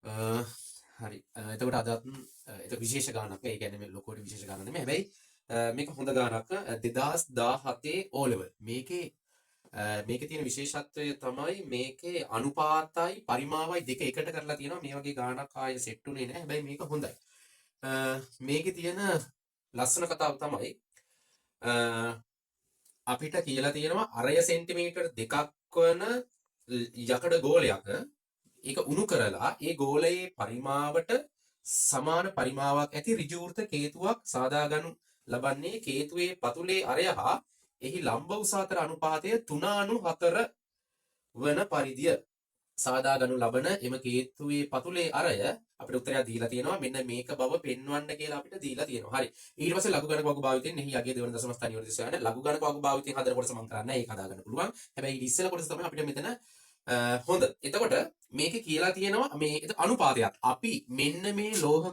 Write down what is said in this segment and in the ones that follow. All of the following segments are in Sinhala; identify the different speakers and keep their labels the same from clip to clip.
Speaker 1: හරි. එතකොට අදත් ඒක විශේෂ ගානක්. ඒ කියන්නේ මේ ලොකෝට විශේෂ ගානක් නෙමෙයි. හැබැයි මේක හොඳ ගානක්. 2017 O level. මේකේ තියෙන විශේෂත්වය තමයි මේකේ අනුපාතයි පරිමාවයි දෙක එකට කරලා තියෙනවා. මේ වගේ ගානක් ආයෙ සෙට් උනේ නැහැ. හැබැයි මේක හොඳයි. මේකේ තියෙන ලස්සන කතාව තමයි අපිට කියලා තියෙනවා අරය සෙන්ටිමීටර් දෙකක් වන යකඩ ගෝලයක ඒක උණු කරලා ඒ ගෝලයේ පරිමාවට සමාන පරිමාවක් ඇති ඍජුවෘත කේතුවක් සාදාගනු ලබන්නේ කේතුවේ පතුලේ අරය හා එහි ලම්බ උස අතර අනුපාතය 3:4 වන පරිදිය සාදාගනු ලබන එම කේතුවේ පතුලේ අරය අපිට උත්තරයක් දීලා තියෙනවා. මෙන්න මේක බව පෙන්වන්න කියලා අපිට දීලා තියෙනවා. හරි. ඊට පස්සේ ලඝු ගණක වගු භාවිතයෙන් එහි යගේ දෙවන දශම ස්ථානිය වල දිශාන ලඝු ගණක වගු භාවිතයෙන් හදන කොටස මම කරන්නේ ඒක හදාගන්න පුළුවන්. හැබැයි ඊට ඉස්සෙල්ලා කොටස තමයි අපිට මෙතන හොඳ. එතකොට මේකේ කියලා තියෙනවා මේ අනුපාතයක්. අපි මෙන්න මේ ලෝහ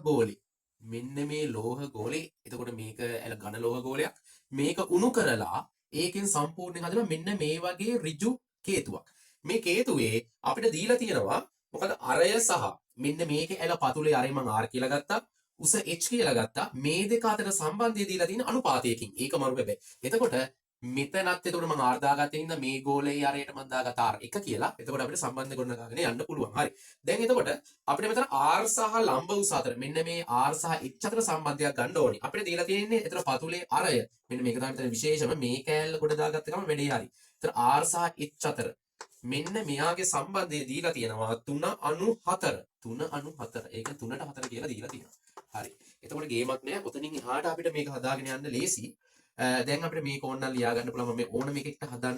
Speaker 1: ගෝලේ එතකොට මේක ඝන ලෝහ ගෝලයක්. මේක උණු කරලා ඒකෙන් සම්පූර්ණයෙන් හදන මෙන්න මේ වගේ ඍජු කේතුවක්. මේ කේතුවේ අපිට දීලා තියෙනවා මොකද අරය සහ මෙන්න මේකේ ඇල පතුලේ අරය මම R කියලා ගත්තා. උස H කියලා ගත්තා. මේ දෙක අතර සම්බන්ධය දීලා තියෙන අනුපාතයකින්. ඒක මරු හැබැයි. එතකොට මෙතනත් එතකොට මම R දාගත්තේ ඉඳන් මේ ගෝලයේ අරයට මම දාගත්ත R1 කියලා. එතකොට අපිට සම්බන්ධ ගොඩනගාගෙන යන්න පුළුවන්. හරි. දැන් එතකොට අපිට මෙතන R සහ ලම්බ උස අතර මෙන්න මේ R සහ H අතර සම්බන්ධයක් ගන්න ඕනි. අපිට දීලා තියෙන්නේ එතන පතුලේ අරය. මෙන්න මේක තමයි මෙතන විශේෂම මේ කෑල්ල ගොඩ දාගත්ත ගමන් වැඩේ හරි. එතන R සහ H අතර මෙන්න මෙයාගේ සම්බන්ධය දීලා තියෙනවා 3:4. 3:4. ඒක 3:4 කියලා දීලා තියෙනවා. හරි. එතකොට ගේමක් නෑ. ඔතනින් එහාට අපිට මේක හදාගෙන යන්න ලේසි. දැන් අපිට මේක ඕනනම් ලියා ගන්න පුළුවන්. මම ඕන මේකකට හදන්න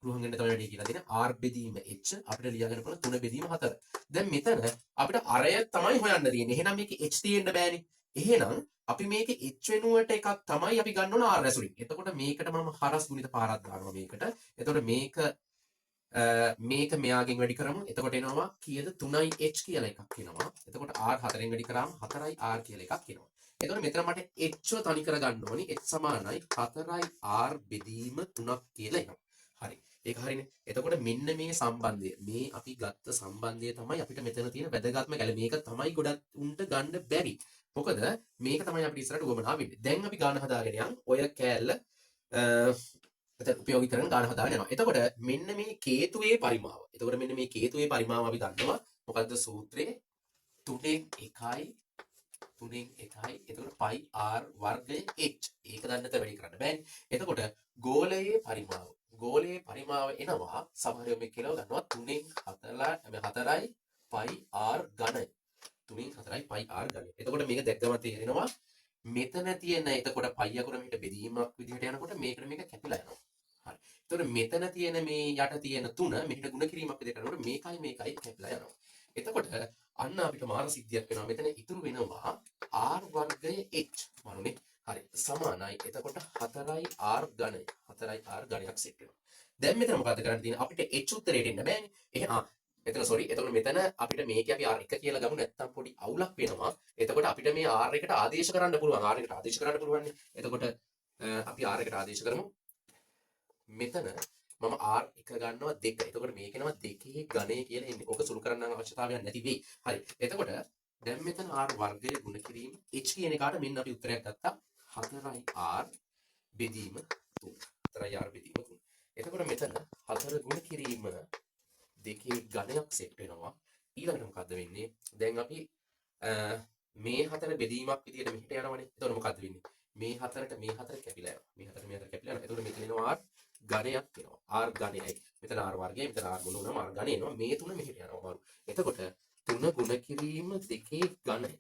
Speaker 1: පුළුවන් වෙන තමයි වැඩි කියලා දෙන R බෙදීම H අපිට ලියා ගන්න පුළුවන් 3 බෙදීම 4. දැන් මෙතන අපිට අරය තමයි හොයන්න තියෙන්නේ. එහෙනම් මේකේ H තියෙන්න බෑනේ. එහෙනම් අපි මේකේ H වෙනුවට එකක් තමයි අපි ගන්න ඕන R ඇසුරින්. එතකොට මේකට මම හරස් ගුණිත පාරක් දානවා මේකට. එතකොට මේක මෙයාගෙන් වැඩි කරමු. එතකොට එනවා කීයද 3h කියලා එකක් එනවා. එතකොට r 4ෙන් වැඩි කරාම 4r කියලා එකක් එනවා. එතකොට මෙතන මට h තනි කර ගන්න ඕනි. h සමානයි 4r බෙදීම 3ක් කියලා එනවා. හරි. ඒක හරිනේ. එතකොට මෙන්න මේ සම්බන්ධය. මේ අපි ගත්ත සම්බන්ධය තමයි අපිට මෙතන තියෙන වැදගත්ම ගැල. මේක තමයි ගොඩක් උන්ට ගන්න බැරි. මොකද මේක තමයි අපිට ඉස්සරහට උවමනා වෙන්නේ. දැන් අපි ගාන හදාගෙන යන් ඔය කෑල්ල එතන උපයෝගී කරගෙන ගාන හදාගෙන යනවා. එතකොට මෙන්න මේ කේතුවේ පරිමාව. එතකොට මෙන්න මේ කේතුවේ පරිමාව අපි දන්නවා. මොකද්ද සූත්‍රේ? 3න් 1යි එතකොට පයි r වර්ගය h. ඒක දන්නත වැඩි කරන්න බෑනේ. එතකොට ගෝලයේ පරිමාව එනවා සමහරව මේ කියලා ගන්නවා 3න් 4යි පයි r ඝනය. 3න් 4යි පයි r ඝනය. එතකොට මේක දැක්කම තේරෙනවා මෙතන තියෙන එතකොට පයි අකුර මෙහෙට බෙදීමක් විදිහට යනකොට මේකට මේක කැපිලා යනවා. හරි. එතකොට මෙතන තියෙන මේ යට තියෙන 3 මෙහෙට ගුණ කිරීමක් විදිහට කරනකොට මේකයි කැපිලා යනවා. එතකොට අන්න අපිට මාන සිද්ධියක් වෙනවා. මෙතන ඉතුරු වෙනවා r වර්ගය h මරුනේ. හරි. සමානයි. එතකොට 4r ඝනය. 4r ඝනයක් සෙට් වෙනවා. දැන් මෙතන මොකද කරන්න තියෙන්නේ? අපිට h උත්තරයට එන්න බෑනේ. එතකොට මෙතන අපිට මේක අපි R1 කියලා ගමු නැත්තම් පොඩි අවුලක් වෙනවා. එතකොට අපිට මේ R1ට ආදේශ කරන්න පුළුවන්. R1ට ආදේශ කරන්න පුළුවන් නේ. එතකොට අපි R1ට ආදේශ කරමු. මෙතන මම R1 ගන්නවා 2. එතකොට මේකේනවා 2 ඝනය කියලා එන්නේ. ඕක සුළු කරන්න අවශ්‍යතාවයක් නැති වෙයි. හරි. එතකොට දැන් මෙතන R වර්ගය ගුණ කිරීම h කියන එකට මෙන්න අපි උත්තරයක් ගත්තා. 4r බෙදීම 3. 4r බෙදීම 3. එතකොට මෙතන 4 ගුණ කිරීම දෙකේ ඝනයක් සෙට් වෙනවා. ඊළඟට මොකද්ද වෙන්නේ? දැන් අපි මේ 4 බෙදීමක් විදියට මෙහෙට යනවනේ. එතකොට මොකද්ද වෙන්නේ? මේ 4ට මේ 4 කැපිලා යනවා. මේ 4 මේ 4 කැපිලා යනවා. එතකොට මෙතන එනවා r ඝනයක් එනවා. r ඝනයයි. මෙතන r වර්ගයයි මෙතන r මුළු වුණාම r ඝනය එනවා. මේ 3 මෙහෙට යනවා මාරු. එතකොට 3 ගුණ කිරීම දෙකේ ඝනය.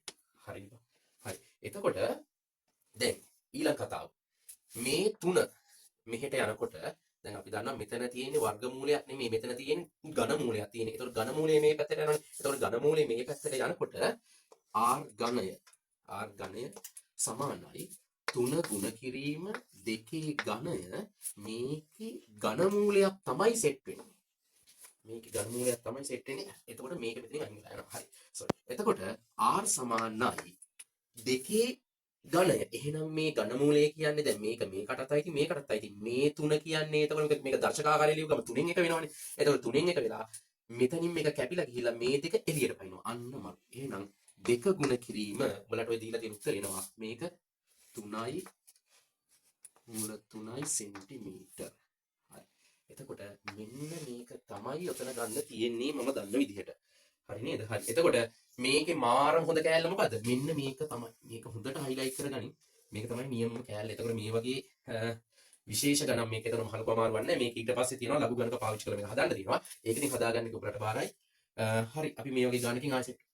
Speaker 1: හරිද? හරි. එතකොට දැන් ඊළඟ කතාව. මේ 3 මෙහෙට යනකොට දැන් අපි දන්නවා මෙතන තියෙන්නේ වර්ගමූලයක් නෙමෙයි මෙතන තියෙන්නේ ඝන මූලයක් තියෙන්නේ. ඒතකොට ඝන මූලය මේ පැත්තට යනවනේ. ඒතකොට ඝන මූලය මේ පැත්තට යනකොට r ඝනය සමානයි 3 ගුණ කිරීම 2 ඝනය මේකේ ඝන මූලයක් තමයි සෙට් වෙන්නේ. මේකේ ඝන මූලයක් තමයි සෙට් වෙන්නේ. එතකොට මේක මෙතනින් අයින් වෙලා යනවා. හරි. සෝරි. එතකොට r සමානයි 2 ඝනය. එහෙනම් මේ ඝන මූලය කියන්නේ දැන් මේකටත් අයිති මේකටත් අයිති. මේ 3 කියන්නේ එතකොට මේක දර්ශකාකාරය ලියුව ගම 3න් 1 වෙනවනේ. එතකොට 3න් 1 වෙලා මෙතනින් මේක කැපිලා ගිහිල්ලා මේ දෙක එළියට පනිනවා. අන්න මම. එහෙනම් දෙක ගුණ කිරීම ඔයාලට ඔය දීලා තියෙන උත්තර එනවා. මේක 3යි මුල 3යි සෙන්ටිමීටර්. හරි. එතකොට මෙන්න මේක තමයි ඔතන ගන්න තියෙන්නේ මම දන්න විදිහට. හරි නේද? හරි. එතකොට මේකේ මාරම හොඳ කෑල්ල මොකද්ද? මෙන්න මේක තමයි. මේක හොඳට highlight කරගනින්. මේක තමයි නියම කෑල්ල. එතකොට මේ වගේ විශේෂ ගණන් මේක එතනම හලක අමාරු වන්නේ. මේක ඊට පස්සේ තියෙනවා ලඝු ගණක පාවිච්චි කරලා මේක හදන්න තියෙනවා. ඒක ඉතින් හදාගන්න එක උඹලට බාරයි. හරි අපි මේ වගේ ගණනකින් ආයෙත්